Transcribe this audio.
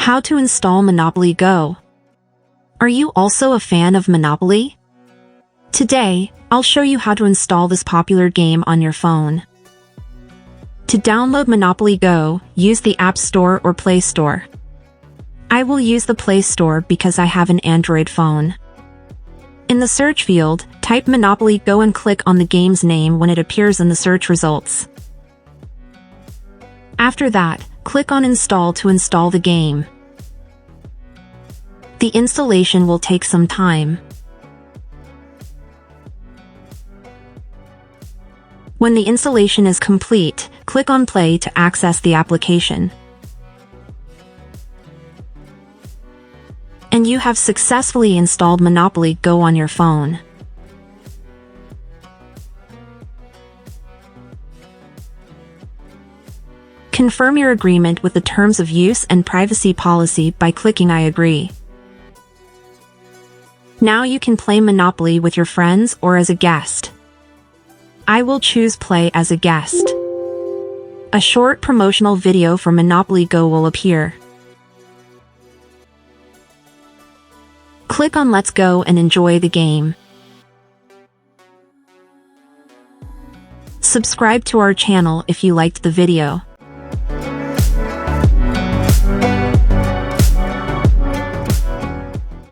How to install Monopoly Go. Are you also a fan of Monopoly? Today, I'll show you how to install this popular game on your phone. To download Monopoly Go, use the App Store or Play Store. I will use the Play Store because I have an Android phone. In the search field, type Monopoly Go and click on the game's name when it appears in the search results. After that, click on Install to install the game. The installation will take some time. When the installation is complete, click on Play to access the application. And you have successfully installed Monopoly Go on your phone. Confirm your agreement with the terms of use and privacy policy by clicking I agree. Now you can play Monopoly with your friends or as a guest. I will choose Play as a guest. A short promotional video for Monopoly Go will appear. Click on Let's Go and enjoy the game. Subscribe to our channel if you liked the video.